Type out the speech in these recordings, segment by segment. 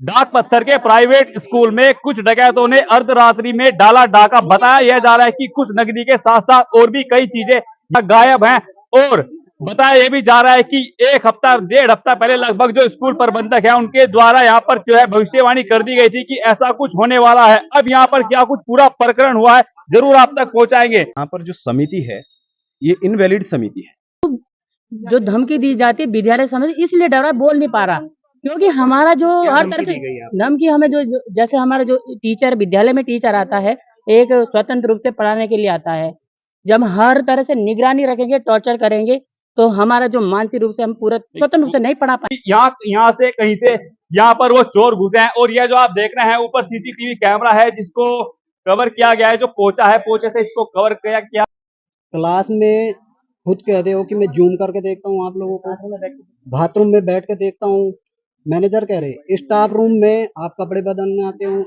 डाक पत्थर के प्राइवेट स्कूल में कुछ डकैतों ने अर्धरात्रि में डाला डाका। बताया यह जा रहा है कि कुछ नकदी के साथ साथ और भी कई चीजें गायब हैं। और बताया यह भी जा रहा है कि एक हफ्ता 1.5 हफ्ता पहले लगभग जो स्कूल प्रबंधक है उनके द्वारा यहाँ पर जो है भविष्यवाणी कर दी गई थी कि ऐसा कुछ होने वाला है। अब यहाँ पर क्या कुछ पूरा प्रकरण हुआ है जरूर आप तक पहुंचाएंगे। यहाँ पर जो समिति है ये इनवैलिड समिति है। जो धमकी दी जाती है विद्यालय समिति, इसलिए डर रहा, बोल नहीं पा रहा, क्योंकि हमारा जो हर तरह से धमकी हमें जैसे हमारा जो टीचर विद्यालय में टीचर आता है, एक स्वतंत्र रूप से पढ़ाने के लिए आता है। जब हर तरह से निगरानी रखेंगे, टॉर्चर करेंगे, तो हमारा जो मानसिक रूप से हम पूरा स्वतंत्र रूप से नहीं पढ़ा पाए। यहाँ से कहीं से यहाँ पर वो चोर घुसे हैं। और यह जो आप देख रहे हैं ऊपर सीसीटीवी कैमरा है जिसको कवर किया गया है, जो पोचा है पोचे से इसको कवर किया गया। क्लास में खुद कहते हो कि मैं जूम करके देखता हूँ आप लोगों को, बाथरूम में बैठ के देखता हूँ। मैनेजर कह रहे स्टाफ रूम में आप कपड़े बदलने आते हो।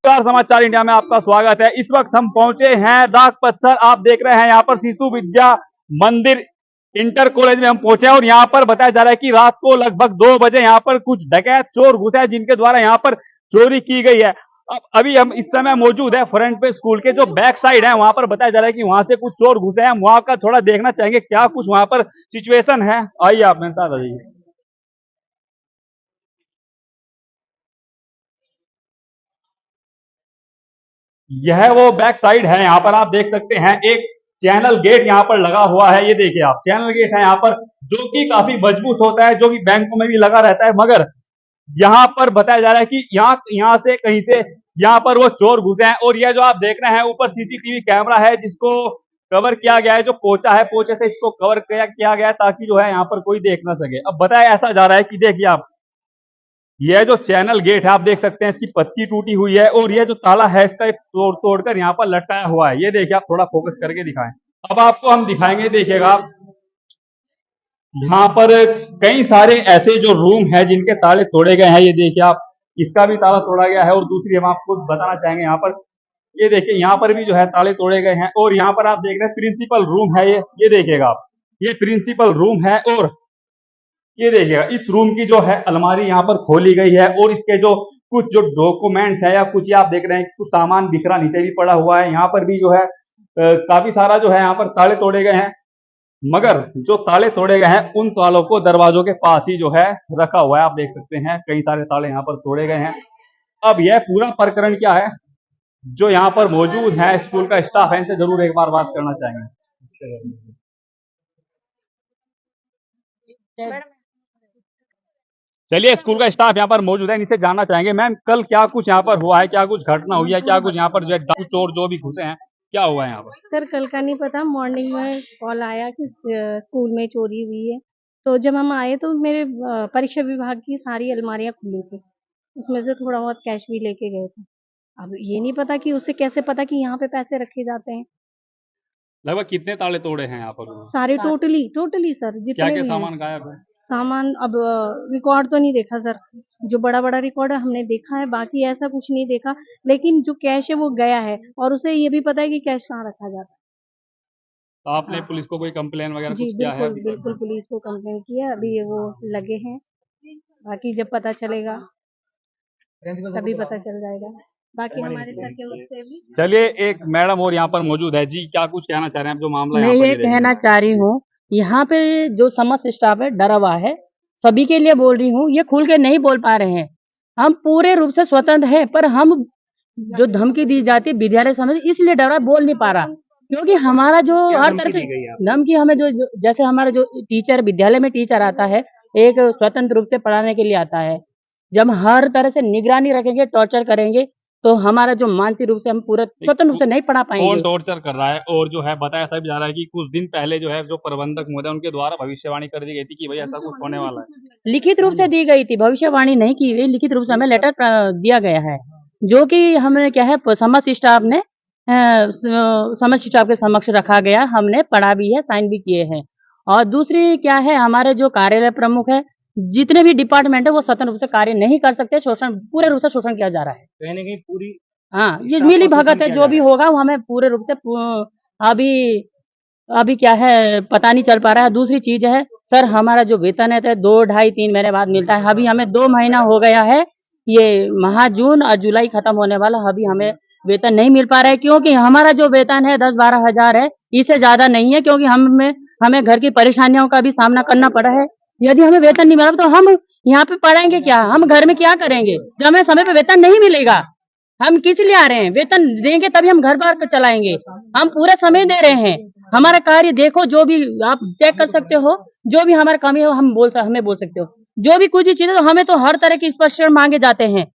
समाचार इंडिया में आपका स्वागत है। इस वक्त हम पहुंचे हैं डाक पत्थर। आप देख रहे हैं यहाँ पर शिशु विद्या मंदिर इंटर कॉलेज में हम पहुंचे हैं। और यहाँ पर बताया जा रहा है कि रात को लगभग 2 बजे यहाँ पर कुछ डकैत चोर घुसे हैं जिनके द्वारा यहाँ पर चोरी की गई है। अब अभी हम इस समय मौजूद है फ्रंट पे स्कूल के जो बैक साइड है, वहां पर बताया जा रहा है कि वहां से कुछ चोर घुसे हैं। वहां का थोड़ा देखना चाहेंगे क्या कुछ वहां पर सिचुएशन है। आइए आप मेरे साथ आ जाइए। यह वो बैक साइड है, यहाँ पर आप देख सकते हैं एक चैनल गेट यहाँ पर लगा हुआ है। ये देखिए आप, चैनल गेट है यहाँ पर जो कि काफी मजबूत होता है, जो कि बैंकों में भी लगा रहता है। मगर यहाँ पर बताया जा रहा है कि यहाँ से कहीं से यहाँ पर वो चोर घुसे हैं। और यह जो आप देख रहे हैं ऊपर सीसीटीवी कैमरा है जिसको कवर किया गया है, जो पोचा है पोचे से इसको कवर किया गया है ताकि जो है यहाँ पर कोई देख ना सके। अब बताया ऐसा जा रहा है कि देखिए आप, यह जो चैनल गेट है आप देख सकते हैं इसकी पत्ती टूटी हुई है। और यह जो ताला है इसका एक तोड़कर यहाँ पर लटकाया हुआ है। ये देखिए आप, थोड़ा फोकस करके दिखाएं। अब आपको हम दिखाएंगे, देखिएगा आप, यहाँ पर कई सारे ऐसे जो रूम है जिनके ताले तोड़े गए हैं। ये देखिए आप, इसका भी ताला तोड़ा गया है। और दूसरी हम आपको बताना चाहेंगे यहाँ पर, ये देखिए यहाँ पर भी जो है ताले तोड़े गए हैं। और यहाँ पर आप देख रहे हैं प्रिंसिपल रूम है ये देखिएगा आप, ये प्रिंसिपल रूम है। और ये देखिएगा इस रूम की जो है अलमारी यहाँ पर खोली गई है। और इसके जो कुछ जो डॉक्यूमेंट्स है या कुछ आप देख रहे हैं कुछ सामान बिखरा नीचे भी पड़ा हुआ है। यहाँ पर भी जो है काफी सारा जो है यहाँ पर ताले तोड़े गए हैं। मगर जो ताले तोड़े गए हैं उन तालों को दरवाजों के पास ही जो है रखा हुआ है। आप देख सकते हैं कई सारे ताले यहाँ पर तोड़े गए हैं। अब यह पूरा प्रकरण क्या है, जो यहाँ पर मौजूद है स्कूल का स्टाफ है, इनसे जरूर एक बार बात करना चाहेंगे। चलिए, स्कूल का स्टाफ यहाँ पर मौजूद है, इनसे जानना चाहेंगे। मैम, कल क्या कुछ यहाँ पर हुआ है, क्या कुछ घटना हुई है, क्या कुछ यहाँ पर जो है चोर जो भी घुसे हैं, क्या हुआ है यहाँ पर? सर कल का नहीं पता, मॉर्निंग में कॉल आया कि स्कूल में चोरी हुई है। तो जब हम आए तो मेरे परीक्षा विभाग की सारी अलमारियां खुली थी, उसमें से थोड़ा बहुत कैश भी लेके गए थे। अब ये नहीं पता कि उसे कैसे पता कि यहाँ पे पैसे रखे जाते हैं। लगभग कितने ताले तोड़े हैं यहाँ पर? सारे टोटली सर, जितने क्या क्या भी सामान गायब है? सामान अब रिकॉर्ड तो नहीं देखा सर, जो बड़ा बड़ा रिकॉर्ड हमने देखा है, बाकी ऐसा कुछ नहीं देखा। लेकिन जो कैश है वो गया है और उसे ये भी पता है कि कैश कहाँ रखा जाता है। तो आपने पुलिस को कोई कंप्लेन वगैरह जी कुछ किया है? बिल्कुल पुलिस को कंप्लेन किया, अभी वो लगे हैं। बाकी जब पता चलेगा तभी पता चल जाएगा। बाकी हमारे सर के उससे भी। चलिए, एक मैडम और यहाँ पर मौजूद है जी, क्या कुछ कहना चाह रहे हैं आप, जो मामला मैं यहाँ पर ये कहना चाह रही हूँ, यहाँ पे जो समस्त स्टाफ है डरा हुआ है। सभी के लिए बोल रही हूँ, ये खुल के नहीं बोल पा रहे हैं। हम पूरे रूप से स्वतंत्र है, पर हम जो धमकी दी जाती है विद्यालय समिति, इसलिए डरा, बोल नहीं पा रहा, क्योंकि हमारा जो हर तरह से धमकी हमें जैसे हमारा जो टीचर विद्यालय में टीचर आता है, एक स्वतंत्र रूप से पढ़ाने के लिए आता है। जब हर तरह से निगरानी रखेंगे, टॉर्चर करेंगे, तो हमारा जो मानसिक रूप से हम पूरा स्वतंत्र रूप से नहीं पढ़ा पाएंगे। कौन टॉर्चर कर रहा है? और जो है बताया ऐसा भी जा रहा है कि कुछ दिन पहले जो है जो प्रबंधक महोदय उनके द्वारा भविष्यवाणी कर दी गई थी कि भाई ऐसा कुछ होने वाला है। लिखित रूप से दी गई थी, भविष्यवाणी नहीं की गई, लिखित रूप से हमें लेटर दिया गया है, जो कि हमने क्या है समस्त स्टाफ ने समस्त स्टाफ के समक्ष रखा गया। हमने पढ़ा भी है, साइन भी किए हैं। और दूसरी क्या है, हमारे जो कार्यालय प्रमुख है, जितने भी डिपार्टमेंट है, वो स्वतंत्र रूप से कार्य नहीं कर सकते। शोषण, पूरे रूप से शोषण किया जा रहा है। कहीं ना कहीं पूरी, हाँ, ये मिली भगत है, जो भी होगा वो हमें पूरे रूप से अभी क्या है पता नहीं चल पा रहा है। दूसरी चीज है, सर हमारा जो वेतन है तो 2, ढाई, 3 महीने बाद मिलता है। अभी हमें 2 महीना हो गया है, ये माह जून और जुलाई खत्म होने वाला, अभी हमें वेतन नहीं मिल पा रहा है, क्योंकि हमारा जो वेतन है 10-12 हजार है, इससे ज्यादा नहीं है, क्योंकि हमें घर की परेशानियों का भी सामना करना पड़ा है। यदि हमें वेतन नहीं मिला तो हम यहाँ पे पढ़ेंगे क्या, हम घर में क्या करेंगे जब हमें समय पे वेतन नहीं मिलेगा। हम किस लिए आ रहे हैं, वेतन देंगे तभी हम घर बार चलाएंगे। हम पूरा समय दे रहे हैं, हमारा कार्य देखो, जो भी आप चेक कर सकते हो, जो भी हमारा कमी है हमें बोल सकते हो, जो भी कुछ भी चीज है तो हमें तो हर तरह की स्पष्टीकरण मांगे जाते हैं।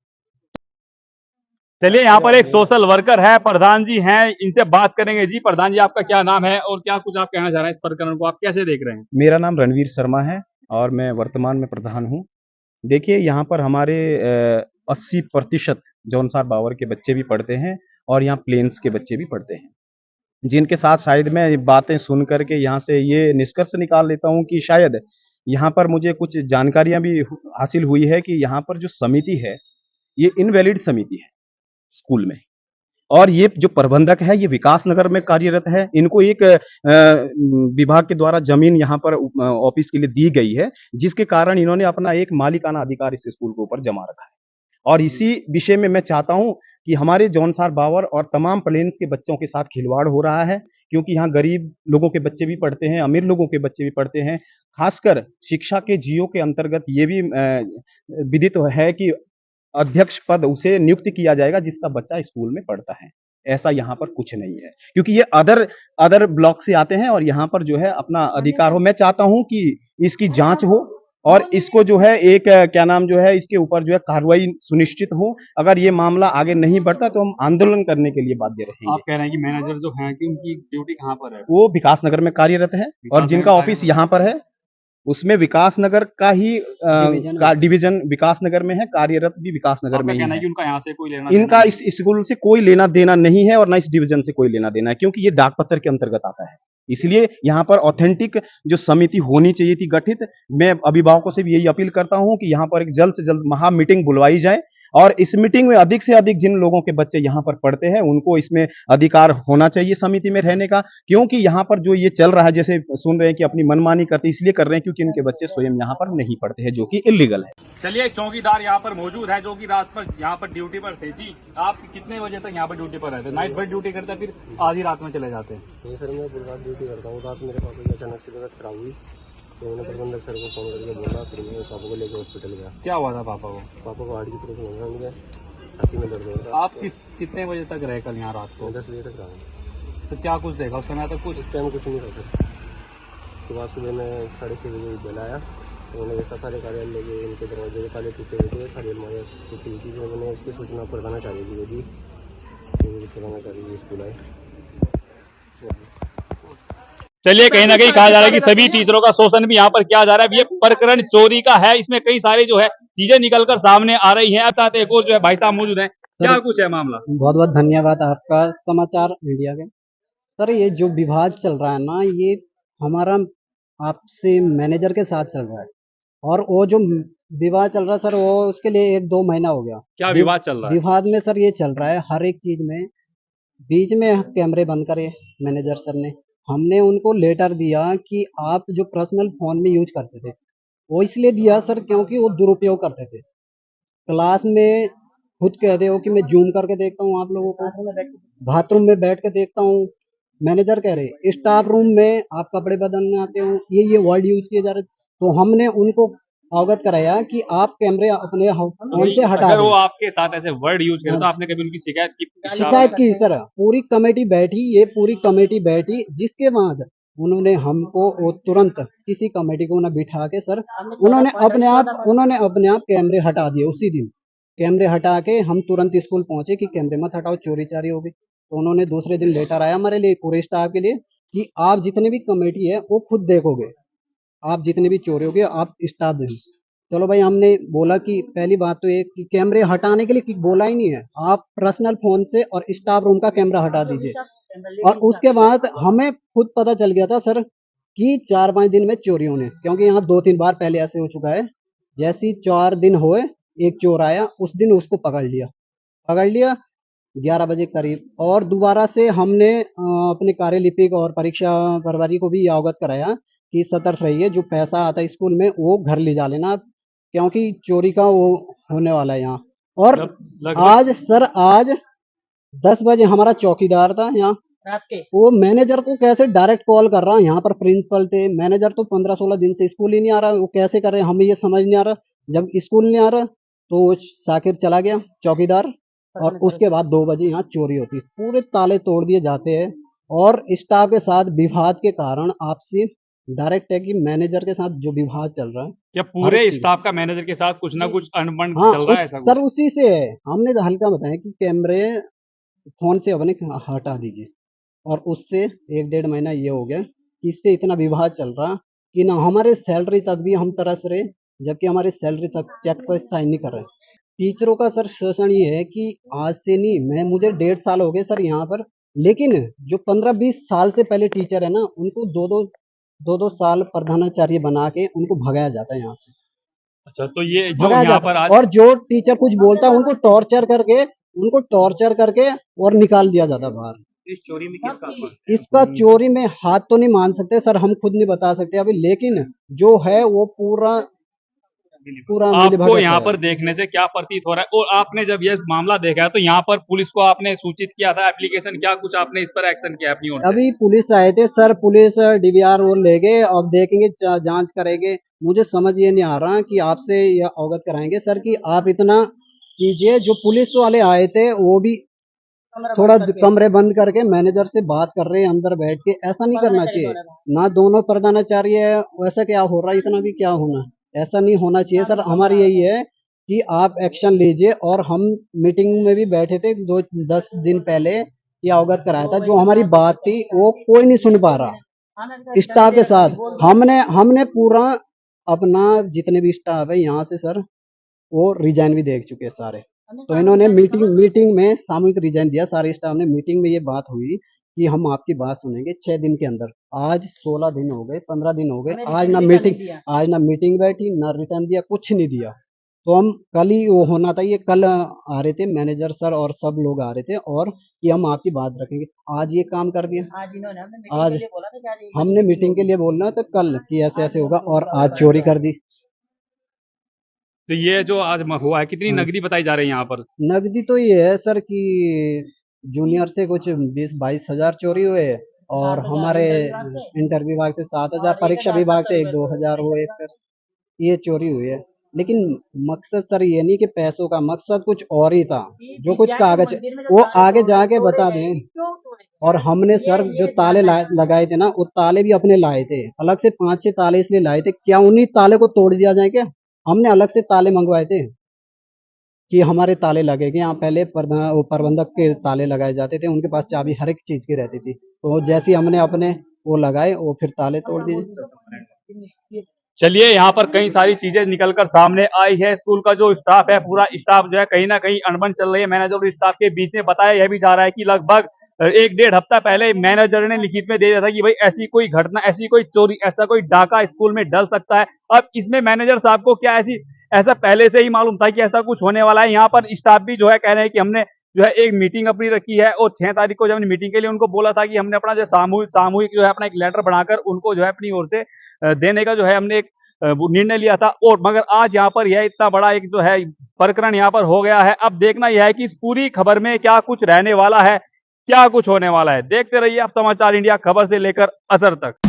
चलिए यहाँ पर एक सोशल वर्कर है, प्रधान जी हैं, इनसे बात करेंगे। जी प्रधान जी, आपका क्या नाम है और क्या कुछ आप कहना चाह रहे हैं इस प्रकरण को, आप कैसे देख रहे हैं? मेरा नाम रणवीर शर्मा है और मैं वर्तमान में प्रधान हूँ। देखिए यहाँ पर हमारे 80% जौनसार बावर के बच्चे भी पढ़ते हैं और यहाँ प्लेन्स के बच्चे भी पढ़ते हैं, जिनके साथ शायद मैं ये बातें सुन करके यहाँ से ये निष्कर्ष निकाल लेता हूँ कि शायद यहाँ पर मुझे कुछ जानकारियाँ भी हासिल हुई है कि यहाँ पर जो समिति है, ये इनवैलिड समिति है स्कूल में। और ये जो प्रबंधक है ये विकास नगर में कार्यरत है। इनको एक विभाग के द्वारा जमीन यहाँ पर ऑफिस के लिए दी गई है, जिसके कारण इन्होंने अपना एक मालिकाना अधिकार इस स्कूल के ऊपर जमा रखा है। और इसी विषय में मैं चाहता हूँ कि हमारे जौनसार बावर और तमाम प्लेन्स के बच्चों के साथ खिलवाड़ हो रहा है, क्योंकि यहाँ गरीब लोगों के बच्चे भी पढ़ते हैं, अमीर लोगों के बच्चे भी पढ़ते हैं। खासकर शिक्षा के जियो के अंतर्गत ये भी विदित है कि अध्यक्ष पद उसे नियुक्त किया जाएगा जिसका बच्चा स्कूल में पढ़ता है। ऐसा यहाँ पर कुछ नहीं है, क्योंकि ये अदर ब्लॉक से आते हैं और यहाँ पर जो है अपना अधिकार हो। मैं चाहता हूँ कि इसकी जांच हो और इसको जो है एक क्या नाम जो है इसके ऊपर जो है कार्रवाई सुनिश्चित हो। अगर ये मामला आगे नहीं बढ़ता तो हम आंदोलन करने के लिए बाध्य रहेंगे। आप कह रहे हैं कि मैनेजर जो हैं कि उनकी ड्यूटी कहाँ पर है? वो विकास नगर में कार्यरत है और जिनका ऑफिस यहाँ पर है उसमें विकास नगर का ही डिवीजन विकास नगर में है, कार्यरत भी विकास नगर में ही कहना है है। कि उनका यहाँ से कोई लेना इनका इस स्कूल से कोई लेना देना नहीं है और ना इस डिवीजन से कोई लेना देना है, क्योंकि ये डाक पत्र के अंतर्गत आता है। इसलिए यहाँ पर ऑथेंटिक जो समिति होनी चाहिए थी गठित, मैं अभिभावकों से भी यही अपील करता हूँ कि यहाँ पर एक जल्द से जल्द महा मीटिंग बुलवाई जाए और इस मीटिंग में अधिक से अधिक जिन लोगों के बच्चे यहाँ पर पढ़ते हैं उनको इसमें अधिकार होना चाहिए समिति में रहने का। क्योंकि यहाँ पर जो ये चल रहा है, जैसे सुन रहे हैं कि अपनी मनमानी करते इसलिए कर रहे हैं क्योंकि इनके बच्चे स्वयं यहाँ पर नहीं पढ़ते हैं, जो कि इलीगल है। चलिए, एक चौकीदार यहाँ पर मौजूद है जो कि रात पर यहाँ पर ड्यूटी पर थे। जी, आप कितने बजे तक यहाँ पर ड्यूटी पर रहते? नाइट पर ड्यूटी करते हैं, फिर आधी रात में चले जाते हैं? नहीं सर, मैं पूरी रात ड्यूटी करता हूँ। रात मेरे पापा की अचानक से तबीयत खराब हुई तो मैंने प्रबंधक सर को फोन करके बोला, फिर मैं पापा को लेकर हॉस्पिटल गया। क्या हुआ था पापा को? पापा को हार्ट की प्रॉब्लम हो गया, छाती में दर्द हो रहा था। आप कितने बजे तक रहे कल यहाँ रात को? 10 बजे तक रहा। तो क्या कुछ देखा उस समय तक? कुछ उस टाइम कुछ नहीं था सर। उसके बाद सुबह में 6:30 बजे विद्यालय आया तो मैंने देखा सारे कार्यालय के उनके दरवाजे के ताले टूटे हुए थे, सारी अलमारियाँ टूटी हुई थी। तो मैंने इसकी सूचना प्रधानाचार्य जी को दी, प्रधानाचार्य जी स्कूल आए। चलिए, कहीं ना कहीं कहा जा रहा है कि सभी टीचरों का शोषण भी यहाँ पर किया जा रहा है। ये प्रकरण चोरी का है, इसमें कई सारी जो है चीजें निकलकर सामने आ रही हैं। साथ एक और जो है भाई साहब मौजूद हैं, क्या कुछ है मामला? बहुत बहुत धन्यवाद आपका समाचार इंडिया के। सर ये जो विवाद चल रहा है ना, ये हमारा आपसे मैनेजर के साथ चल रहा है और वो जो विवाद चल रहा है सर, वो उसके लिए 1-2 महीना हो गया। क्या विवाद चल रहा है? विवाद में सर ये चल रहा है हर एक चीज में, बीच में कैमरे बंद करे मैनेजर सर ने। हमने उनको लेटर दिया कि आप जो पर्सनल फोन में यूज करते थे वो इसलिए दिया सर क्योंकि वो दुरुपयोग करते थे। क्लास में खुद कहते हो कि मैं जूम करके देखता हूँ आप लोगों को, बाथरूम में बैठ के देखता हूँ। मैनेजर कह रहे स्टाफ रूम में आप कपड़े बदलने आते हो, ये वर्ड यूज किए जा रहे। तो हमने उनको अवगत कराया कि आप कैमरे अपने फोन से हटा अगर वो दें। आपके साथ ऐसे वर्ड यूज करे तो आपने कभी उनकी शिकायत की? शिकायत की सर, पूरी कमेटी बैठी, ये पूरी कमेटी बैठी, जिसके बाद उन्होंने हमको वो तुरंत किसी कमेटी को ना बिठा के सर उन्होंने अपने आप कैमरे हटा दिए। उसी दिन कैमरे हटा के हम तुरंत स्कूल पहुंचे कि कैमरे मत हटाओ, चोरी चारी हो गई। तो उन्होंने दूसरे दिन लेटर आया हमारे लिए, पूरे स्टाफ के लिए, कि आप जितने भी कमेटी है वो खुद देखोगे, आप जितने भी चोरी होगे आप स्टाफ दें। चलो भाई, हमने बोला कि पहली बात तो ये कि कैमरे हटाने के लिए बोला ही नहीं है, आप पर्सनल फोन से और स्टाफ रूम का कैमरा हटा दीजिए। और उसके बाद हमें खुद पता चल गया था सर कि 4-5 दिन में चोरी होने, क्योंकि यहाँ 2-3 बार पहले ऐसे हो चुका है। जैसे ही 4 दिन हुए एक चोर आया, उस दिन उसको पकड़ लिया 11 बजे करीब। और दोबारा से हमने अपने कार्यलिपिक और परीक्षा प्रभारी को भी अवगत कराया कि सतर्क रहिए, जो पैसा आता है स्कूल में वो घर ले जा लेना, क्योंकि चोरी का वो होने वाला है यहाँ। और लगभग आज 10 बजे हमारा चौकीदार था यहाँ, रात के वो मैनेजर को कैसे डायरेक्ट कॉल कर रहा है, यहाँ पर प्रिंसिपल थे, मैनेजर तो 15-16 दिन से स्कूल ही नहीं आ रहा, वो कैसे कर रहे हैं हमें ये समझ नहीं आ रहा। जब स्कूल नहीं आ रहा तो वो शाकिर चला गया चौकीदार, और उसके बाद 2 बजे यहाँ चोरी होती है, पूरे ताले तोड़ दिए जाते हैं। और स्टाफ के साथ विवाद के कारण आपसी डायरेक्ट है कि मैनेजर के साथ जो विवाद चल रहा है, क्या हर पूरे एक चीज। स्टाफ का मैनेजर के साथ कुछ ना कुछ अनबन हाँ चल रहा है, ऐसा उस कुछ? सर उसी से है, हमने तो हल्का बताया कि कैमरे फोन से अपने हटा दीजिए, और उससे 1-1.5 महीना ये हो गया कि इससे इतना विवाद चल रहा कि ना हमारे सैलरी तक भी हम तरस रहे, जबकि हमारी सैलरी तक चेक पर साइन नहीं कर रहे। टीचरों का सर शोषण ये है कि आज से नहीं, मैं मुझे 1.5 साल हो गए सर यहाँ पर, लेकिन जो 15-20 साल से पहले टीचर है ना, उनको 2-2 साल प्रधानाचार्य बना के उनको भगाया जाता है यहाँ से, अच्छा, तो ये जो भगाया यहाँ जाता पर है। आज और जो टीचर कुछ बोलता है उनको टॉर्चर करके और निकाल दिया जाता है बाहर। इस चोरी में किसका इसका चोरी में हाथ तो नहीं मान सकते सर, हम खुद नहीं बता सकते अभी, लेकिन जो है वो पूरा आपको मिलीभगत यहाँ है। पर देखने से क्या प्रतीत हो रहा है? और आपने जब यह मामला देखा है तो यहाँ पर पुलिस को आपने सूचित किया था, एप्लीकेशन, क्या कुछ आपने इस पर एक्शन किया अपनी ओर से? अभी पुलिस आए थे सर, पुलिस डीवीआर वो ले गए, अब देखेंगे, जांच करेंगे। मुझे समझ ये नहीं आ रहा कि आपसे ये अवगत कराएंगे सर कि आप इतना कीजिए। जो पुलिस वाले आए थे वो भी थोड़ा कमरे बंद करके मैनेजर से बात कर रहे हैं अंदर बैठ के, ऐसा नहीं करना चाहिए ना। दोनों प्रधानाचार्य है, वैसा क्या हो रहा है, इतना भी क्या होना, ऐसा नहीं होना चाहिए सर। हमारी यही है कि आप एक्शन लीजिए, और हम मीटिंग में भी बैठे थे 10 दिन पहले, ये अवगत कराया था, जो हमारी बात थी वो कोई नहीं सुन पा रहा स्टाफ के साथ। हमने पूरा अपना जितने भी स्टाफ है यहाँ से सर, वो रिजाइन भी दे चुके हैं सारे। तो इन्होंने मीटिंग में सामूहिक रिजाइन दिया, सारे स्टाफ ने। मीटिंग में ये बात हुई कि हम आपकी बात सुनेंगे 6 दिन के अंदर। आज 16 दिन हो गए, 15 दिन हो गए, आज ना मीटिंग बैठी, ना रिटर्न दिया, कुछ नहीं दिया। तो हम कल ही वो होना था, ये कल आ रहे थे मैनेजर सर और सब लोग आ रहे थे, और कि हम आपकी बात रखेंगे, आज ये काम कर दिया। आज हमने मीटिंग के लिए बोलना था कल कि ऐसे ऐसे होगा, और आज चोरी कर दी। तो ये जो आज हुआ है, कितनी हाँ। नकदी बताई जा रही है यहाँ पर? नकदी तो ये है सर कि जूनियर से कुछ 20-22 हजार चोरी हुए, और हमारे इंटर विभाग से 7,000, परीक्षा विभाग से 1-2 हजार हुए, फिर ये चोरी हुई है। लेकिन मकसद सर ये नहीं कि पैसों का, मकसद कुछ और ही था, जो कुछ कागज वो आगे जाके बता दें। और हमने सर जो ताले लगाए थे ना, वो ताले भी अपने लाए थे, अलग से 5-6 ताले इसलिए लाए थे, क्या उन्हीं ताले को तोड़ दिया जाए क्या? हमने अलग से ताले मंगवाए थे कि हमारे ताले लगेंगे। यहाँ पहले प्रबंधक के ताले लगाए जाते थे, उनके पास चाबी हर एक चीज की रहती थी, तो जैसे ही हमने अपने वो लगाए, वो फिर ताले तोड़ दिए। चलिए, यहाँ पर कई सारी चीजें निकलकर सामने आई है। स्कूल का जो स्टाफ है, पूरा स्टाफ जो है कहीं ना कहीं अनबन चल रही है मैनेजर और स्टाफ के बीच में। बताया यह भी जा रहा है कि लगभग 1-1.5 हफ्ता पहले मैनेजर ने लिखित में दे दिया था कि भाई ऐसी कोई घटना, ऐसी कोई चोरी, ऐसा कोई डाका स्कूल में डल सकता है। अब इसमें मैनेजर साहब को क्या ऐसा पहले से ही मालूम था कि ऐसा कुछ होने वाला है? यहाँ पर स्टाफ भी जो है कह रहे हैं कि हमने जो है एक मीटिंग अपनी रखी है, और 6 तारीख को जब हमने मीटिंग के लिए उनको बोला था कि हमने अपना जो सामूहिक जो है अपना एक लेटर बनाकर उनको जो है अपनी ओर से देने का जो है हमने एक निर्णय लिया था। और मगर आज यहाँ पर यह इतना बड़ा एक जो है प्रकरण यहाँ पर हो गया है। अब देखना यह है कि इस पूरी खबर में क्या कुछ रहने वाला है, क्या कुछ होने वाला है। देखते रहिए आप समाचार इंडिया, खबर से लेकर असर तक।